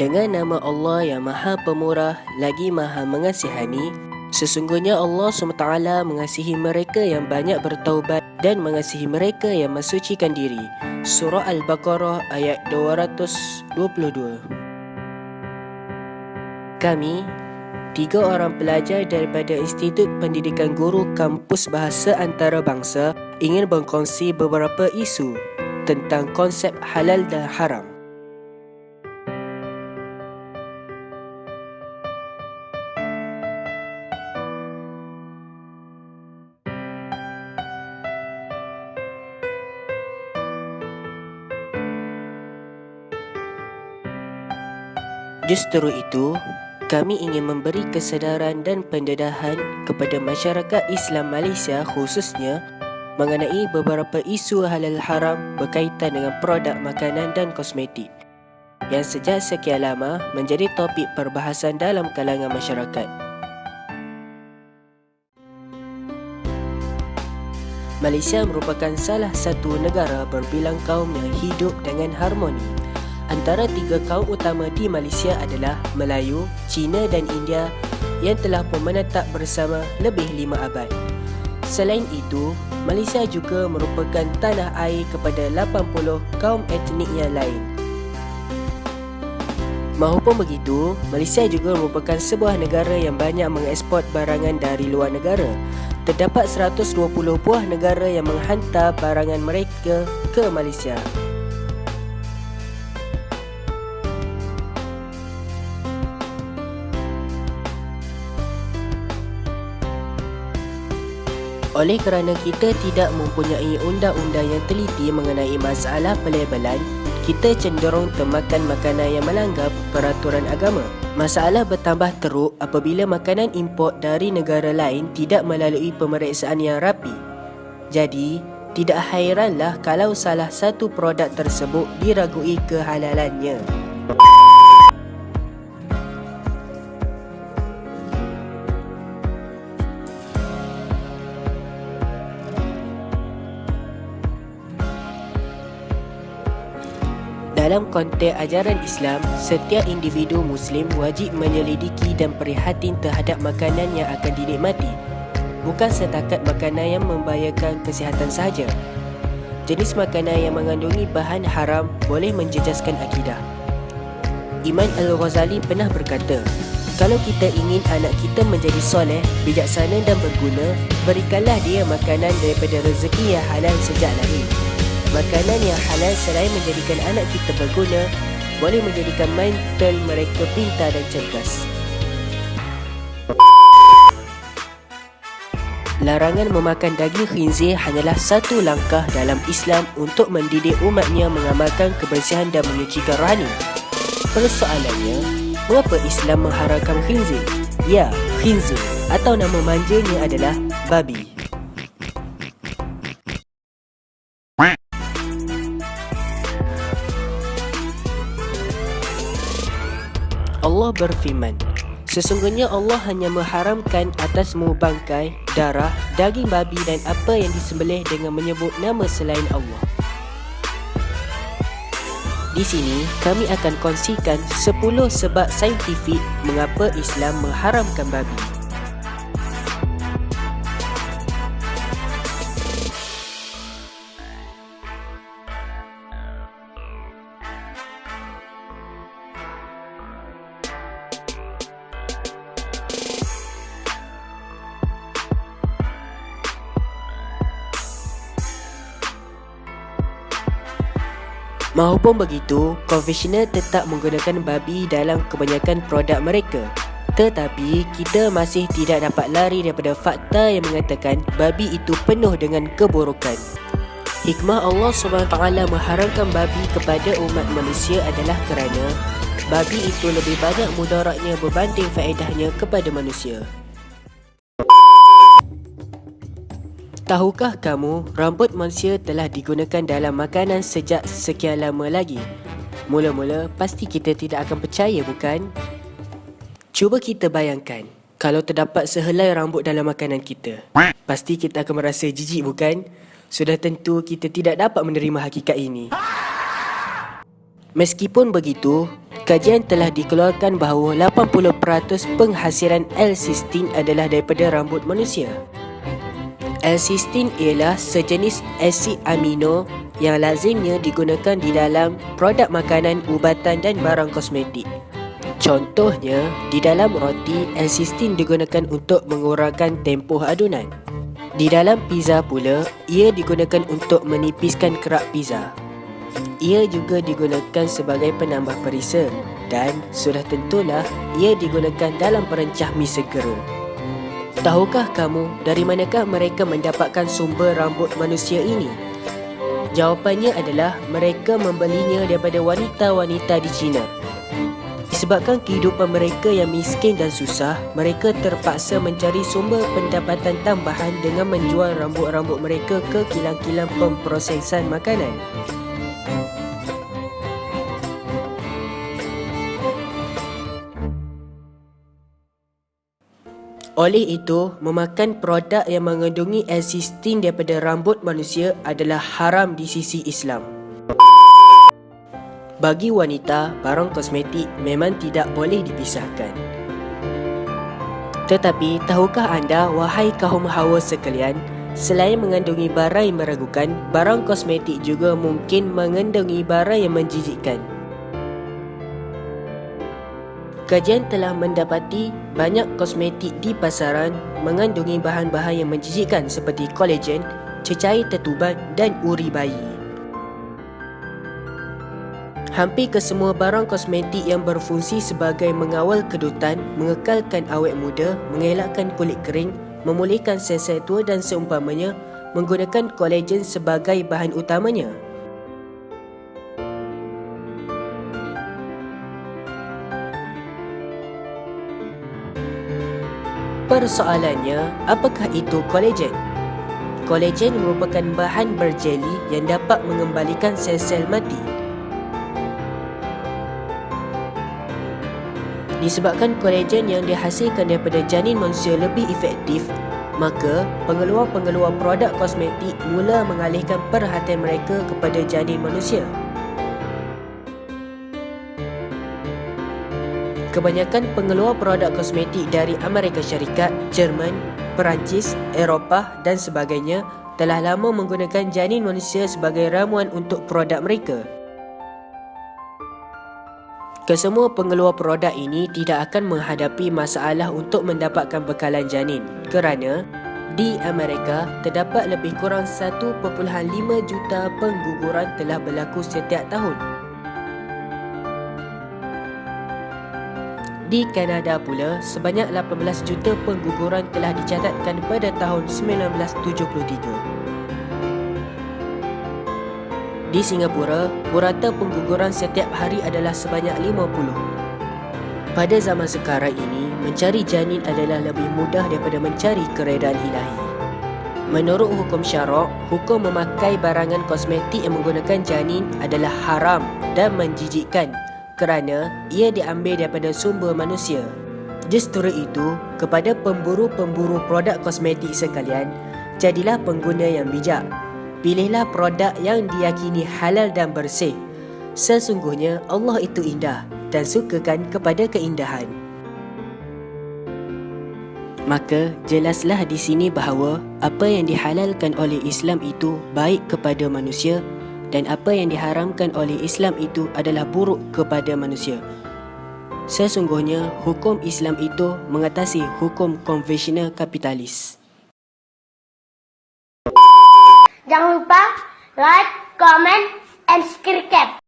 Dengan nama Allah yang Maha Pemurah lagi Maha Mengasihani, sesungguhnya Allah SWT mengasihi mereka yang banyak bertaubat dan mengasihi mereka yang mensucikan diri. Surah Al-Baqarah ayat 222. Kami, 3 orang pelajar daripada Institut Pendidikan Guru Kampus Bahasa Antarabangsa ingin berkongsi beberapa isu tentang konsep halal dan haram. Justru itu, kami ingin memberi kesedaran dan pendedahan kepada masyarakat Islam Malaysia khususnya mengenai beberapa isu halal haram berkaitan dengan produk makanan dan kosmetik yang sejak sekian lama menjadi topik perbahasan dalam kalangan masyarakat. Malaysia merupakan salah satu negara berbilang kaum yang hidup dengan harmoni. Antara 3 kaum utama di Malaysia adalah Melayu, Cina dan India yang telah pun menetap bersama lebih 5 abad. Selain itu, Malaysia juga merupakan tanah air kepada 80 kaum etnik yang lain. Mahupun begitu, Malaysia juga merupakan sebuah negara yang banyak mengeksport barangan dari luar negara. Terdapat 120 buah negara yang menghantar barangan mereka ke Malaysia. Oleh kerana kita tidak mempunyai undang-undang yang teliti mengenai masalah pelabelan, kita cenderung termakan makanan yang melanggar peraturan agama. Masalah bertambah teruk apabila makanan import dari negara lain tidak melalui pemeriksaan yang rapi. Jadi, tidak hairanlah kalau salah satu produk tersebut diragui kehalalannya. Dalam konteks ajaran Islam, setiap individu Muslim wajib menyelidiki dan prihatin terhadap makanan yang akan dinikmati, bukan setakat makanan yang membahayakan kesihatan sahaja. Jenis makanan yang mengandungi bahan haram boleh menjejaskan akidah. Imam Al-Ghazali pernah berkata, kalau kita ingin anak kita menjadi soleh, bijaksana dan berguna, berikanlah dia makanan daripada rezeki yang halal sejak lahir. Makanan yang halal selain menjadikan anak kita berguna, boleh menjadikan mental mereka pintar dan cerdas. Larangan memakan daging khinzir hanyalah satu langkah dalam Islam untuk mendidik umatnya mengamalkan kebersihan dan menyucikan rohani. Persoalannya, mengapa Islam mengharamkan khinzir? Ya, khinzir atau nama manjanya adalah babi. Allah berfirman, sesungguhnya Allah hanya mengharamkan atasmu bangkai, darah, daging babi dan apa yang disembelih dengan menyebut nama selain Allah. Di sini, kami akan kongsikan 10 sebab saintifik mengapa Islam mengharamkan babi. Mahupun begitu, konvensional tetap menggunakan babi dalam kebanyakan produk mereka. Tetapi, kita masih tidak dapat lari daripada fakta yang mengatakan babi itu penuh dengan keburukan. Hikmah Allah SWT mengharamkan babi kepada umat manusia adalah kerana babi itu lebih banyak mudaratnya berbanding faedahnya kepada manusia. Tahukah kamu, rambut manusia telah digunakan dalam makanan sejak sekian lama lagi? Mula-mula, pasti kita tidak akan percaya, bukan? Cuba kita bayangkan, kalau terdapat sehelai rambut dalam makanan kita. Pasti kita akan merasa jijik, bukan? Sudah tentu kita tidak dapat menerima hakikat ini. Meskipun begitu, Kajian telah dikeluarkan bahawa 80% penghasilan L-cysteine adalah daripada rambut manusia. L-cysteine ialah sejenis asid amino yang lazimnya digunakan di dalam produk makanan, ubatan dan barang kosmetik. Contohnya, di dalam roti, L-cysteine digunakan untuk mengurangkan tempoh adunan. Di dalam pizza pula, ia digunakan untuk menipiskan kerak pizza. Ia juga digunakan sebagai penambah perisa dan sudah tentulah ia digunakan dalam perencah mi segera. Tahukah kamu dari manakah mereka mendapatkan sumber rambut manusia ini? Jawapannya adalah mereka membelinya daripada wanita-wanita di China. Disebabkan kehidupan mereka yang miskin dan susah, mereka terpaksa mencari sumber pendapatan tambahan dengan menjual rambut-rambut mereka ke kilang-kilang pemprosesan makanan. Oleh itu, memakan produk yang mengandungi L-cysteine daripada rambut manusia adalah haram di sisi Islam. Bagi wanita, barang kosmetik memang tidak boleh dipisahkan. Tetapi, tahukah anda, wahai kaum hawa sekalian, selain mengandungi barang yang meragukan, barang kosmetik juga mungkin mengandungi barang yang menjijikkan. Kajian telah mendapati banyak kosmetik di pasaran mengandungi bahan-bahan yang menjijikkan seperti kolagen, cecair tertuban dan uri bayi. Hampir kesemua barang kosmetik yang berfungsi sebagai mengawal kedutan, mengekalkan awet muda, mengelakkan kulit kering, memulihkan sel-sel tua dan seumpamanya menggunakan kolagen sebagai bahan utamanya. Persoalannya, apakah itu kolagen? Kolagen merupakan bahan berjeli yang dapat mengembalikan sel-sel mati. Disebabkan kolagen yang dihasilkan daripada janin manusia lebih efektif, maka pengeluar-pengeluar produk kosmetik mula mengalihkan perhatian mereka kepada janin manusia. Kebanyakan pengeluar produk kosmetik dari Amerika Syarikat, Jerman, Perancis, Eropah dan sebagainya telah lama menggunakan janin manusia sebagai ramuan untuk produk mereka. Kesemua pengeluar produk ini tidak akan menghadapi masalah untuk mendapatkan bekalan janin kerana di Amerika terdapat lebih kurang 1.5 juta pengguguran telah berlaku setiap tahun. Di Kanada pula, sebanyak 18 juta pengguguran telah dicatatkan pada tahun 1973. Di Singapura, purata pengguguran setiap hari adalah sebanyak 50. Pada zaman sekarang ini, mencari janin adalah lebih mudah daripada mencari keredaan ilahi. Menurut hukum syarak, hukum memakai barangan kosmetik yang menggunakan janin adalah haram dan menjijikkan kerana ia diambil daripada sumber manusia. Justru itu, kepada pemburu-pemburu produk kosmetik sekalian, jadilah pengguna yang bijak. Pilihlah produk yang diyakini halal dan bersih. Sesungguhnya Allah itu indah dan sukakan kepada keindahan. Maka jelaslah di sini bahawa apa yang dihalalkan oleh Islam itu baik kepada manusia dan apa yang diharamkan oleh Islam itu adalah buruk kepada manusia. Sesungguhnya hukum Islam itu mengatasi hukum konvensional kapitalis. Jangan lupa like, comment, and subscribe.